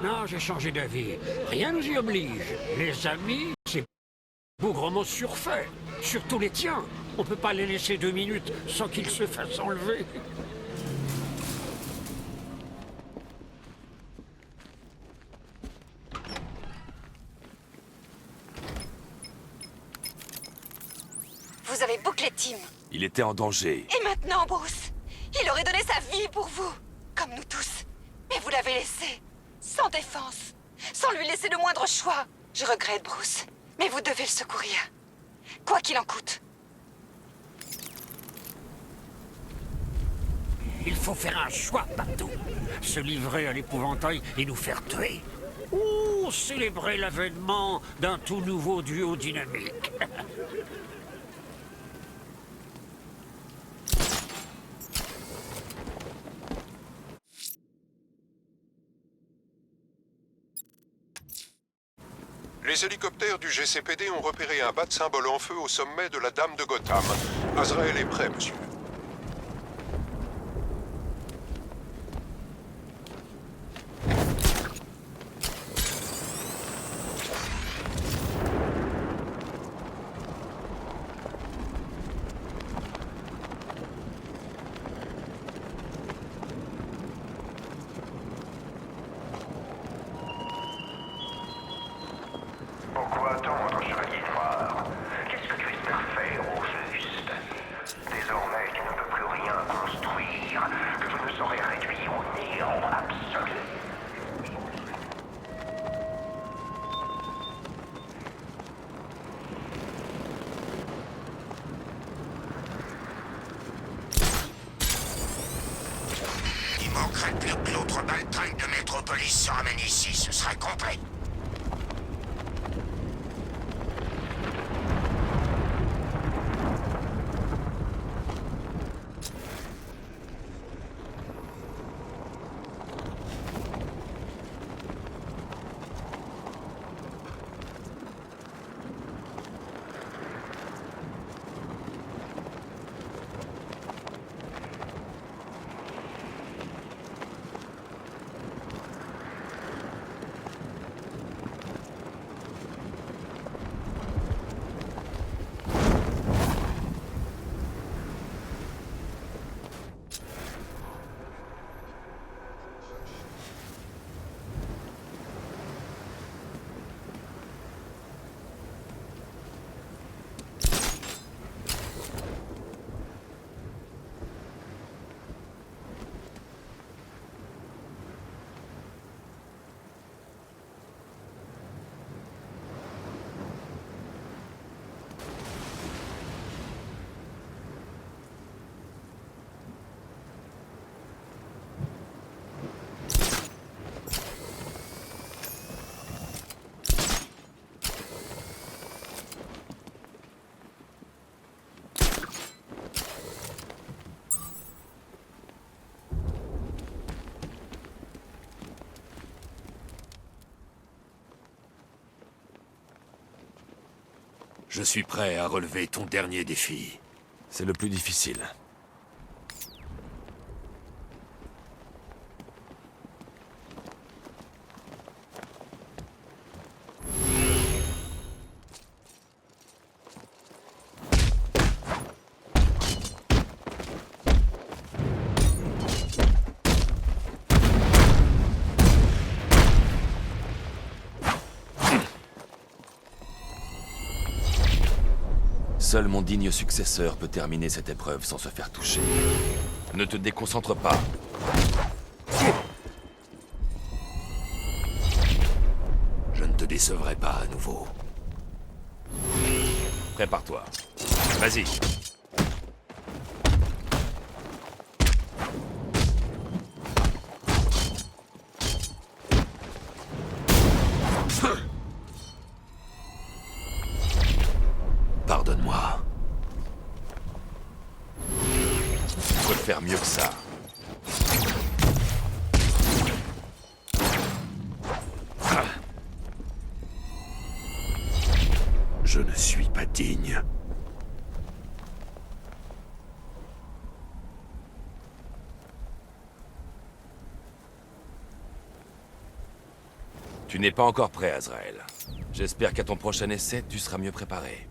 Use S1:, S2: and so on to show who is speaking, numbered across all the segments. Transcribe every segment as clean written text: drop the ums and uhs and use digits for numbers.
S1: Non, j'ai changé d'avis. Rien nous y oblige. Les amis, c'est bougrement surfait. Surtout les tiens. On peut pas les laisser 2 minutes sans qu'ils se fassent enlever.
S2: Vous avez bouclé Tim.
S3: Il était en danger.
S2: Et maintenant, Bruce? Il aurait donné sa vie pour vous. Comme nous tous. Mais vous l'avez laissé. Sans défense. Sans lui laisser le moindre choix. Je regrette, Bruce. Mais vous devez le secourir. Quoi qu'il en coûte.
S1: Il faut faire un choix partout. Se livrer à l'épouvantail et nous faire tuer. Ou célébrer l'avènement d'un tout nouveau duo dynamique.
S4: Les hélicoptères du GCPD ont repéré un bas de symbole en feu au sommet de la Dame de Gotham. Azrael est prêt, monsieur.
S5: Pourquoi attendre, chevalier noir? Qu'est-ce que tu espères faire au juste? Désormais, tu ne peux plus rien construire, que je ne saurais réduire au néant absolu.
S6: Il manquerait plus que l'autre baltringue de Métropolis se ramène ici, ce serait complet.
S3: Je suis prêt à relever ton dernier défi. C'est le plus difficile. Seul mon digne successeur peut terminer cette épreuve sans se faire toucher. Ne te déconcentre pas. Je ne te décevrai pas à nouveau. Prépare-toi. Vas-y. Pardonne-moi. Je peux faire mieux que ça. Je ne suis pas digne. Tu n'es pas encore prêt, Azrael. J'espère qu'à ton prochain essai, tu seras mieux préparé.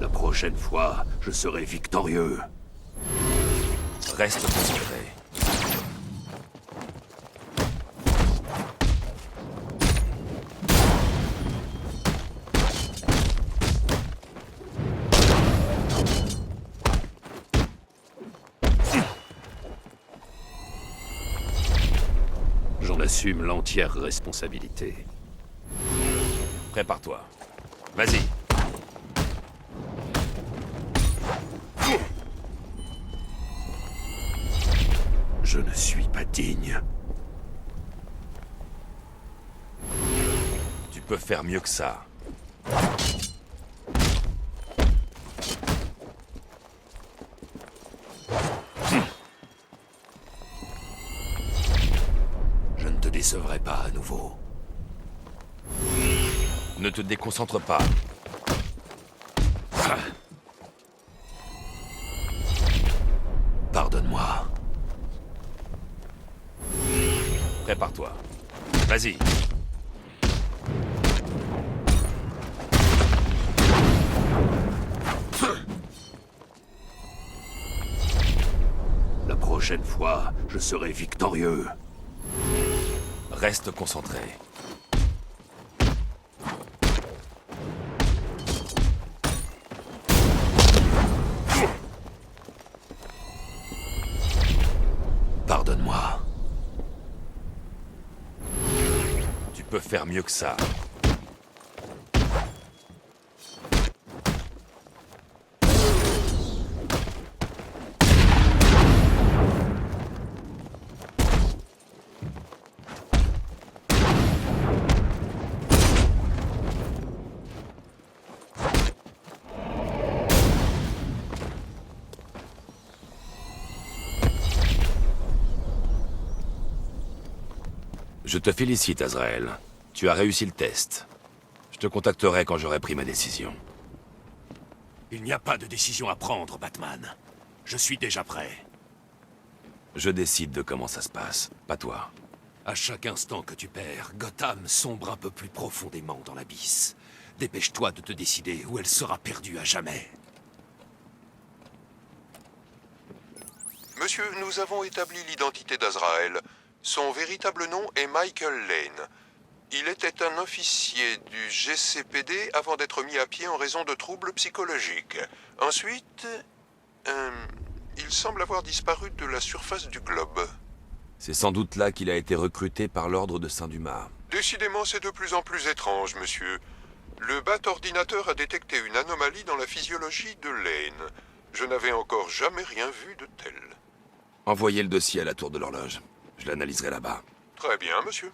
S7: La prochaine fois, je serai victorieux.
S3: Reste concentré.
S7: J'en assume l'entière responsabilité.
S3: Prépare-toi. Vas-y.
S7: Je ne suis pas digne.
S3: Tu peux faire mieux que ça.
S7: Je ne te décevrai pas à nouveau.
S3: Ne te déconcentre pas.
S7: Pardonne-moi.
S3: Prépare-toi. Vas-y.
S7: La prochaine fois, je serai victorieux.
S3: Reste concentré.
S7: Pardonne-moi.
S3: Tu peux faire mieux que ça. Je te félicite, Azrael. Tu as réussi le test. Je te contacterai quand j'aurai pris ma décision.
S7: Il n'y a pas de décision à prendre, Batman. Je suis déjà prêt.
S3: Je décide de comment ça se passe, pas toi.
S7: À chaque instant que tu perds, Gotham sombre un peu plus profondément dans l'abysse. Dépêche-toi de te décider où elle sera perdue à jamais.
S4: Monsieur, nous avons établi l'identité d'Azrael. Son véritable nom est Michael Lane. Il était un officier du GCPD avant d'être mis à pied en raison de troubles psychologiques. Ensuite, il semble avoir disparu de la surface du globe.
S3: C'est sans doute là qu'il a été recruté par l'ordre de Saint-Dumas.
S4: Décidément, c'est de plus en plus étrange, monsieur. Le BAT-ordinateur a détecté une anomalie dans la physiologie de Lane. Je n'avais encore jamais rien vu de tel.
S3: Envoyez le dossier à la tour de l'horloge. Je l'analyserai là-bas.
S4: Très bien, monsieur.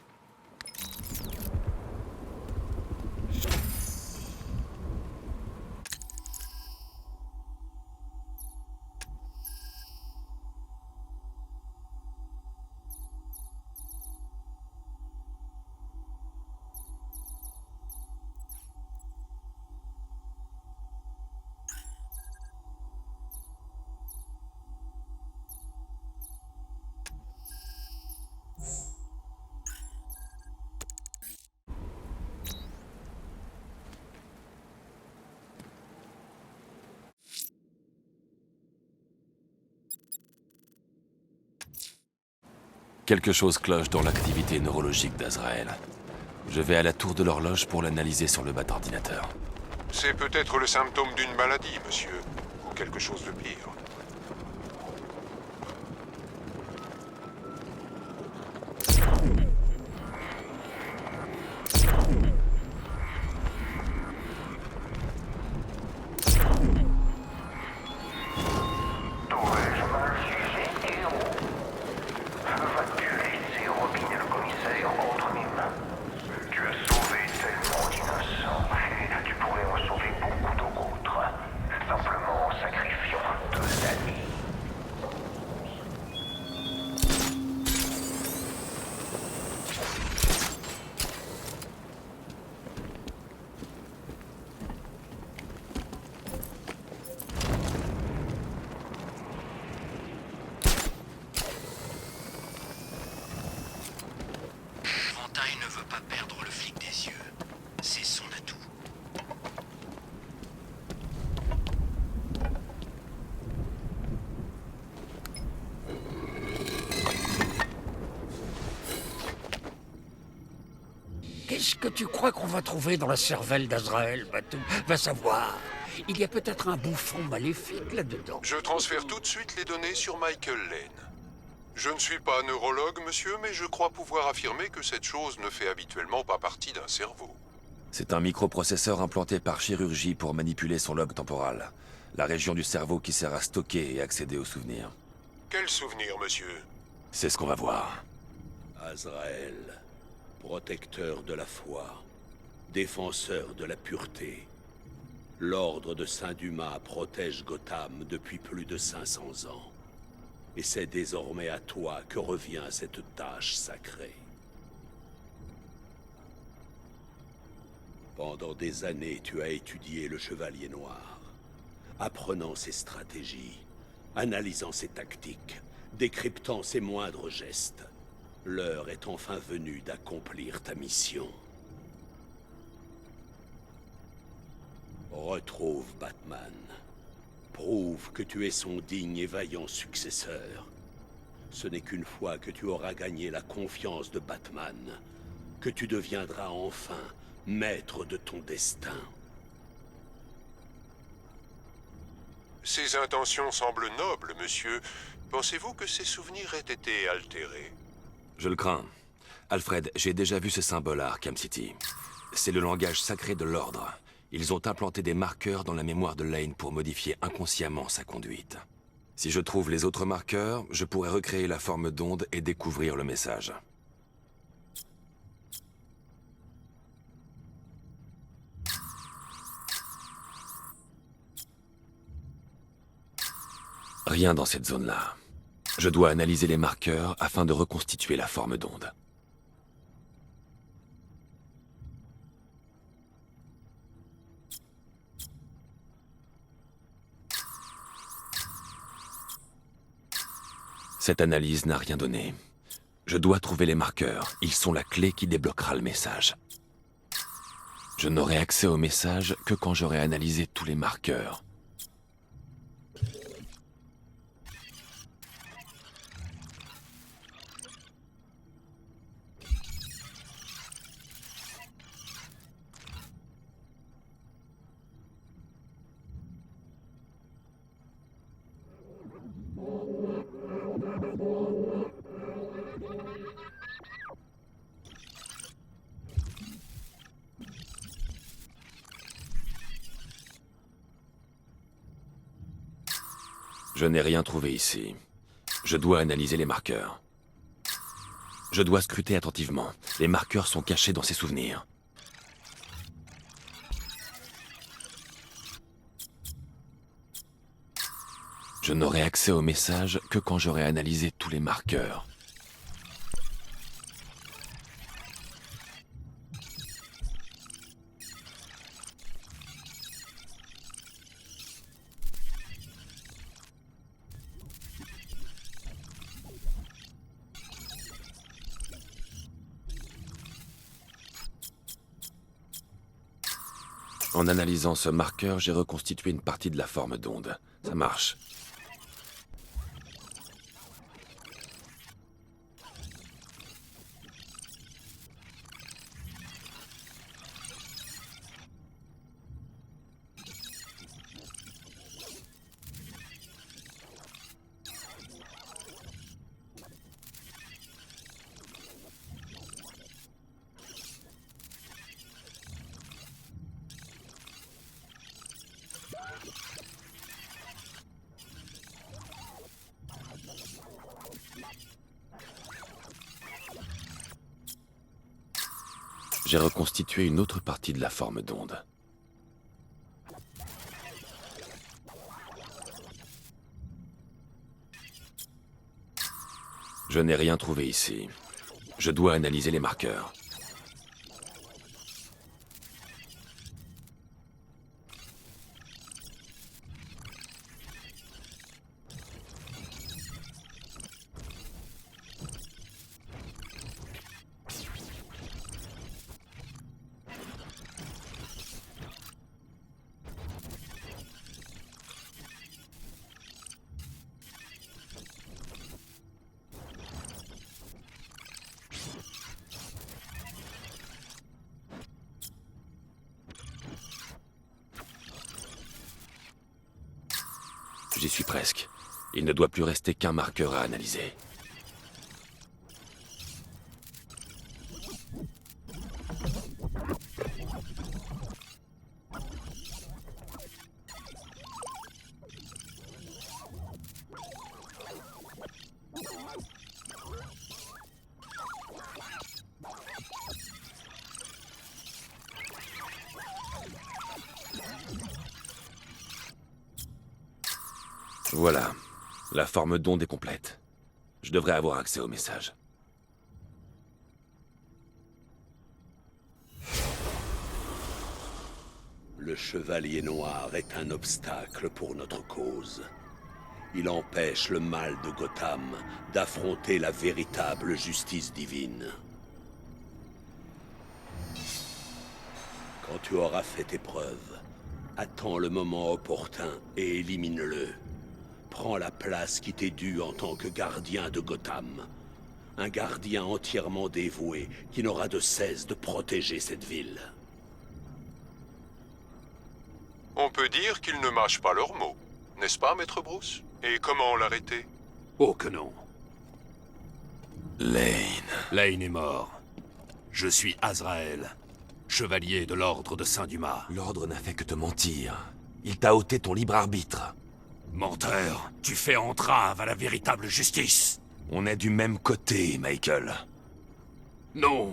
S3: Quelque chose cloche dans l'activité neurologique d'Azrael. Je vais à la tour de l'horloge pour l'analyser sur le BAT-ordinateur.
S4: C'est peut-être le symptôme d'une maladie, monsieur. Ou quelque chose de pire.
S5: T'aurais-je mal jugé, héros?
S1: Qu'est-ce que tu crois qu'on va trouver dans la cervelle d'Azrael, Batou? Va savoir. Il y a peut-être un bouffon maléfique là-dedans.
S4: Je transfère tout de suite les données sur Michael Lane. Je ne suis pas neurologue, monsieur, mais je crois pouvoir affirmer que cette chose ne fait habituellement pas partie d'un cerveau.
S3: C'est un microprocesseur implanté par chirurgie pour manipuler son lobe temporal, la région du cerveau qui sert à stocker et accéder aux souvenirs.
S4: Quel souvenir, monsieur?
S3: C'est ce qu'on va voir.
S7: Azrael, protecteur de la foi, défenseur de la pureté. L'ordre de Saint-Dumas protège Gotham depuis plus de 500 ans. Et c'est désormais à toi que revient cette tâche sacrée. Pendant des années, tu as étudié le Chevalier Noir, apprenant ses stratégies, analysant ses tactiques, décryptant ses moindres gestes. L'heure est enfin venue d'accomplir ta mission. Retrouve Batman. Prouve que tu es son digne et vaillant successeur. Ce n'est qu'une fois que tu auras gagné la confiance de Batman que tu deviendras enfin maître de ton destin.
S4: Ses intentions semblent nobles, monsieur. Pensez-vous que ses souvenirs aient été altérés?
S3: Je le crains. Alfred, j'ai déjà vu ce symbole à Arkham City. C'est le langage sacré de l'ordre. Ils ont implanté des marqueurs dans la mémoire de Lane pour modifier inconsciemment sa conduite. Si je trouve les autres marqueurs, je pourrai recréer la forme d'onde et découvrir le message. Rien dans cette zone-là. Je dois analyser les marqueurs afin de reconstituer la forme d'onde. Cette analyse n'a rien donné. Je dois trouver les marqueurs. Ils sont la clé qui débloquera le message. Je n'aurai accès au message que quand j'aurai analysé tous les marqueurs. Je n'ai rien trouvé ici. Je dois analyser les marqueurs. Je dois scruter attentivement. Les marqueurs sont cachés dans ses souvenirs. Je n'aurai accès au message que quand j'aurai analysé tous les marqueurs. En analysant ce marqueur, j'ai reconstitué une partie de la forme d'onde. Ça marche. J'ai reconstitué une autre partie de la forme d'onde. Je n'ai rien trouvé ici. Je dois analyser les marqueurs. J'y suis presque. Il ne doit plus rester qu'un marqueur à analyser. Voilà. La forme d'onde est complète. Je devrais avoir accès au message.
S7: Le Chevalier Noir est un obstacle pour notre cause. Il empêche le mal de Gotham d'affronter la véritable justice divine. Quand tu auras fait tes preuves, attends le moment opportun et élimine-le. Prends la place qui t'est due en tant que gardien de Gotham. Un gardien entièrement dévoué qui n'aura de cesse de protéger cette ville.
S4: On peut dire qu'ils ne mâchent pas leurs mots, n'est-ce pas, Maître Bruce? Et comment l'arrêter?
S1: Oh que non.
S3: Lane.
S8: Lane est mort. Je suis Azrael, chevalier de l'Ordre de Saint-Dumas.
S3: L'ordre n'a fait que te mentir. Il t'a ôté ton libre arbitre.
S8: Menteur, tu fais entrave à la véritable justice.
S3: On est du même côté, Michael.
S8: Non.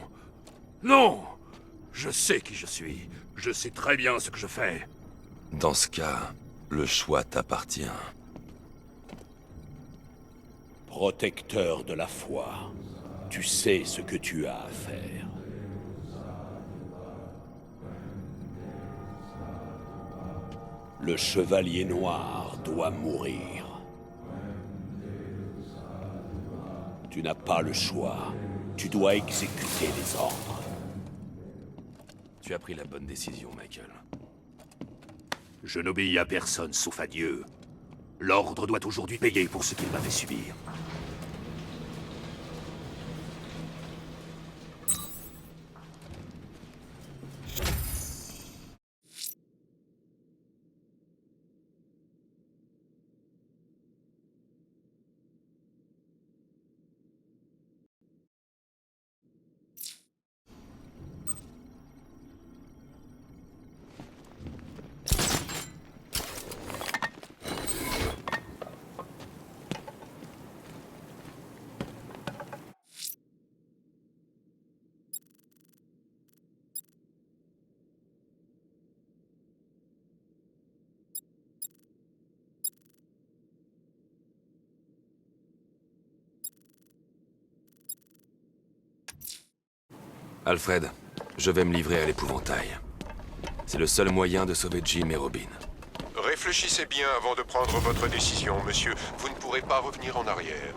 S8: Non. Je sais qui je suis. Je sais très bien ce que je fais.
S3: Dans ce cas, le choix t'appartient.
S7: Protecteur de la foi, tu sais ce que tu as à faire. Le Chevalier Noir doit mourir. Tu n'as pas le choix. Tu dois exécuter les ordres.
S3: Tu as pris la bonne décision, Michael.
S8: Je n'obéis à personne sauf à Dieu. L'Ordre doit aujourd'hui payer pour ce qu'il m'a fait subir.
S3: Alfred, je vais me livrer à l'épouvantail. C'est le seul moyen de sauver Jim et Robin.
S4: Réfléchissez bien avant de prendre votre décision, monsieur. Vous ne pourrez pas revenir en arrière.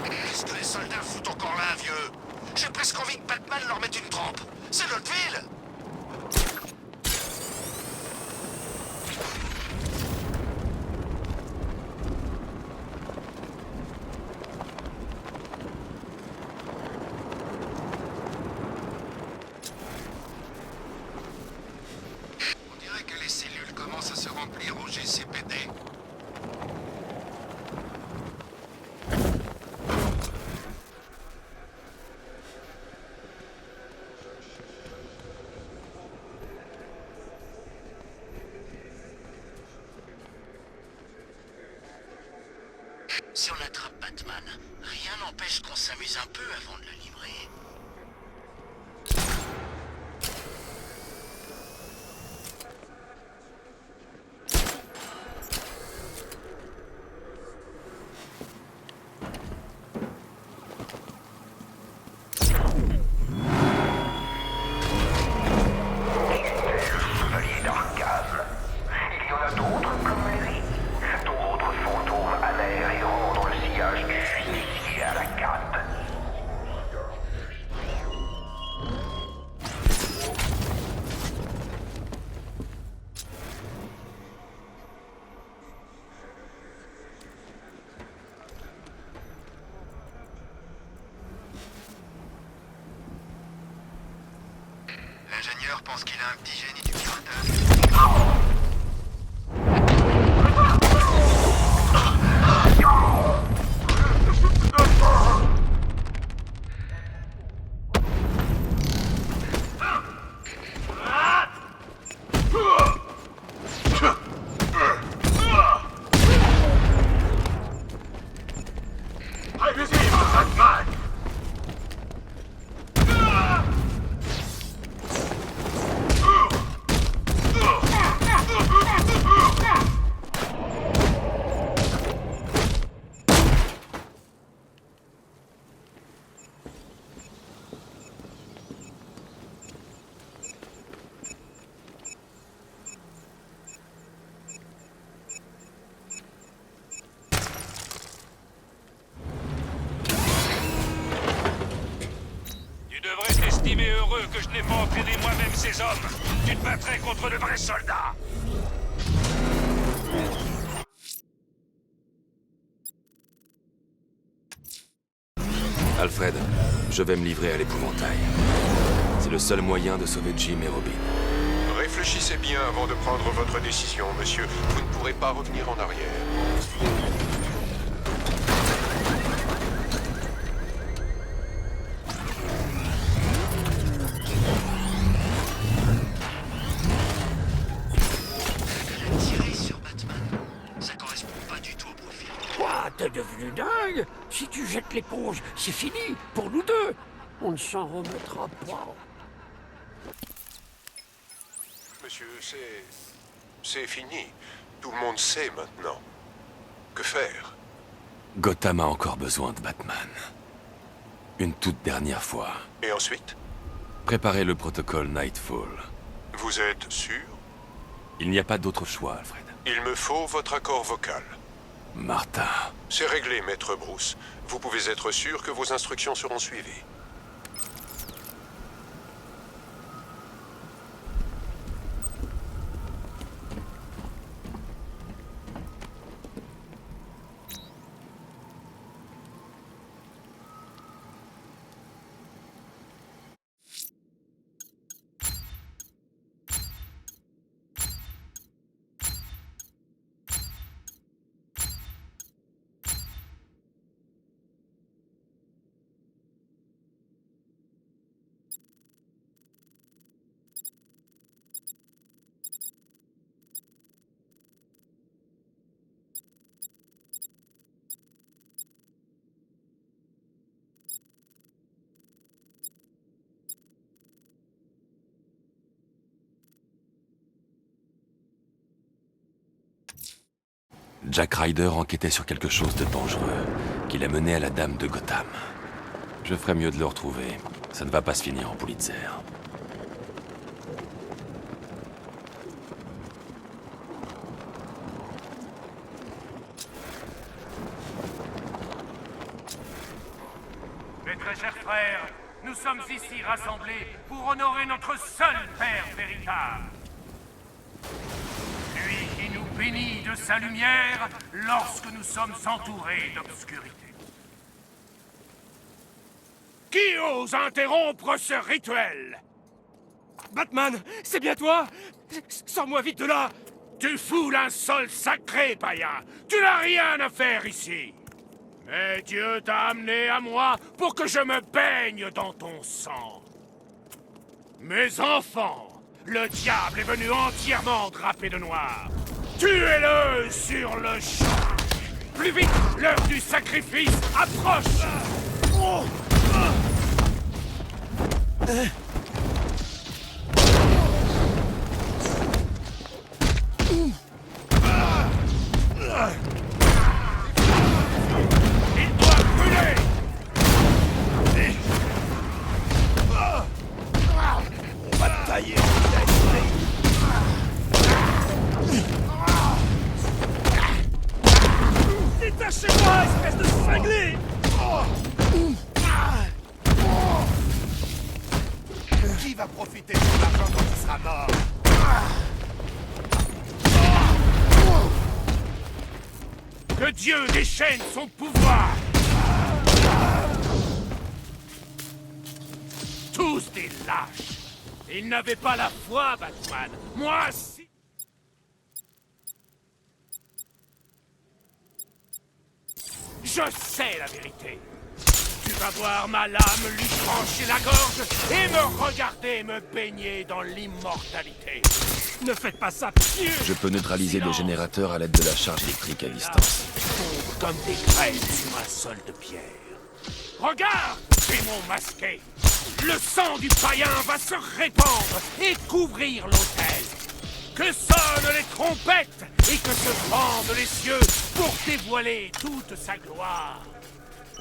S6: Qu'est-ce que les soldats foutent encore là, vieux? J'ai presque envie que Batman leur mette une trempe. C'est notre ville! On dirait que les cellules commencent à se remplir au GCPD. Si on attrape Batman, rien n'empêche qu'on s'amuse un peu avant de le livrer.
S5: Chevalier d'Arkham. Il y en a d'autres comme lui. D'autres fantômes à l'air et rendre le sillage du justicier à la canne.
S6: Parker pense qu'il a un petit génie du piratage.
S9: Tu devrais t'estimer heureux que je n'ai pas entraîné moi-même ces hommes. Tu te battrais contre de vrais soldats.
S3: Alfred, je vais me livrer à l'épouvantail. C'est le seul moyen de sauver Jim et Robin.
S4: Réfléchissez bien avant de prendre votre décision, monsieur. Vous ne pourrez pas revenir en arrière.
S6: Tirer sur Batman, ça correspond pas du tout au profil.
S1: Quoi, t'es devenu dingue? Si tu jettes l'éponge, c'est fini, pour nous deux. On ne s'en remettra pas.
S4: Monsieur, c'est fini. Tout le monde sait maintenant. Que faire?
S3: Gotham a encore besoin de Batman. Une toute dernière fois.
S4: Et ensuite?
S3: Préparez le protocole Nightfall.
S4: Vous êtes sûr?
S3: Il n'y a pas d'autre choix, Alfred.
S4: Il me faut votre accord vocal.
S3: Martha.
S4: C'est réglé, maître Bruce. Vous pouvez être sûr que vos instructions seront suivies.
S3: Jack Ryder enquêtait sur quelque chose de dangereux, qui l'a mené à la Dame de Gotham. Je ferais mieux de le retrouver. Ça ne va pas se finir en Pulitzer.
S9: Mes très chers frères, nous sommes ici rassemblés pour honorer notre seul Père véritable. Lui qui nous bénit de sa lumière lorsque nous sommes entourés d'obscurité. Qui ose interrompre ce rituel? Batman, c'est bien toi? Sors-moi vite de là! Tu foules un sol sacré, païen! Tu n'as rien à faire ici! Mais Dieu t'a amené à moi pour que je me baigne dans ton sang. Mes enfants, le diable est venu entièrement drapé de noir. Tuez-le sur le champ! Plus vite, l'heure du sacrifice approche! Oh! Il doit brûler! On va te tailler en détachez-moi, espèce de cinglé! Qui va profiter de ton argent quand tu seras mort? Que Dieu déchaîne son pouvoir! Tous des lâches! Il n'avait pas la foi, Batman. Moi, si... Je sais la vérité. Tu vas voir ma lame lui trancher la gorge et me regarder me baigner dans l'immortalité. Ne faites pas ça, Dieu!
S3: Je peux neutraliser des générateurs à l'aide de la charge électrique à distance.
S9: Comme des graines sur un sol de pierre. Regarde, démon masqué! Le sang du païen va se répandre et couvrir l'autel. Que sonnent les trompettes et que se fendent les cieux pour dévoiler toute sa gloire.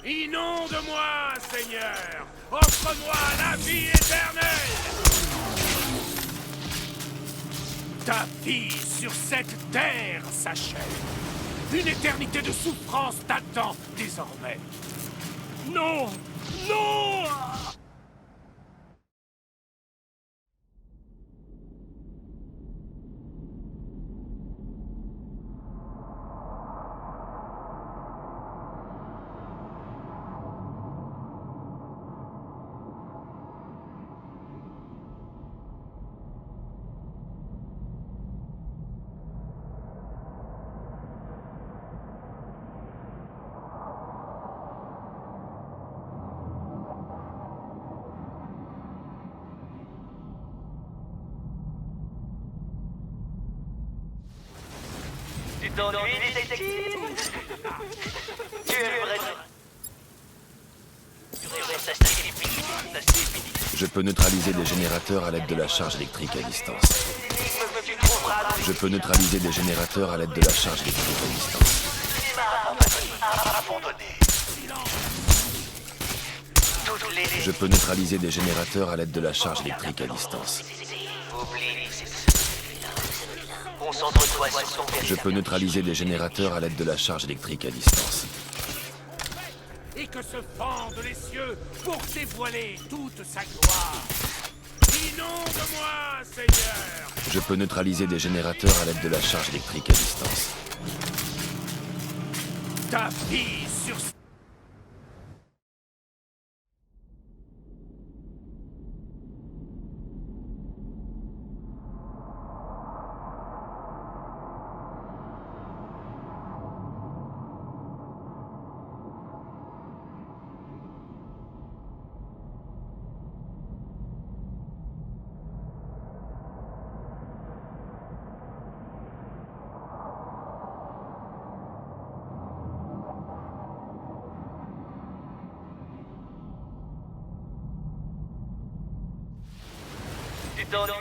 S9: Inonde-moi, Seigneur! Offre-moi la vie éternelle! Ta vie sur cette terre s'achève. Une éternité de souffrance t'attend désormais. Non! Non!
S6: Tu t'ennuies, détective? Tu aimerais...
S3: Je peux neutraliser des générateurs à l'aide de la charge électrique à distance. Je peux neutraliser des générateurs à l'aide de la charge électrique à distance. Je peux neutraliser des générateurs à l'aide de la charge électrique à distance.
S6: Concentre-toi sur son
S3: Je peux neutraliser des générateurs à l'aide de la charge électrique à distance.
S9: Et que se fendent les cieux pour dévoiler toute sa gloire. Inonde-moi, Seigneur!
S3: Je peux neutraliser des générateurs à l'aide de la charge électrique à distance.
S9: Ta vie sur...
S6: Tu t'ennuies?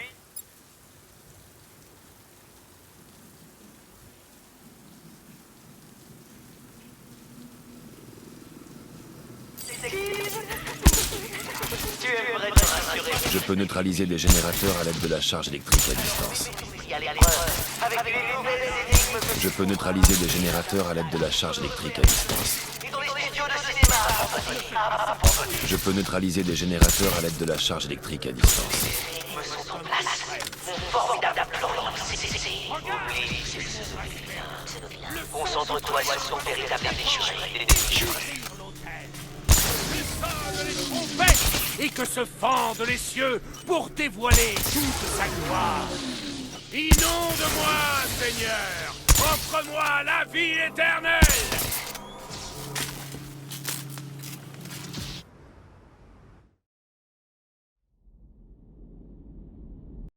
S6: Tu aimerais te rassurer?
S3: Je peux neutraliser des générateurs à l'aide de la charge électrique à distance.
S6: Avec les nouvelles énigmes
S3: Je peux neutraliser des générateurs à l'aide de la charge électrique à distance.
S6: dans les studios de cinéma.
S3: Je peux neutraliser des générateurs à l'aide de la charge électrique à distance.
S6: Formidable plan. Concentre-toi sur son véritable déjuré.
S9: Et que se fendent les cieux pour dévoiler toute sa gloire. Inonde-moi, Seigneur! Offre-moi la vie éternelle!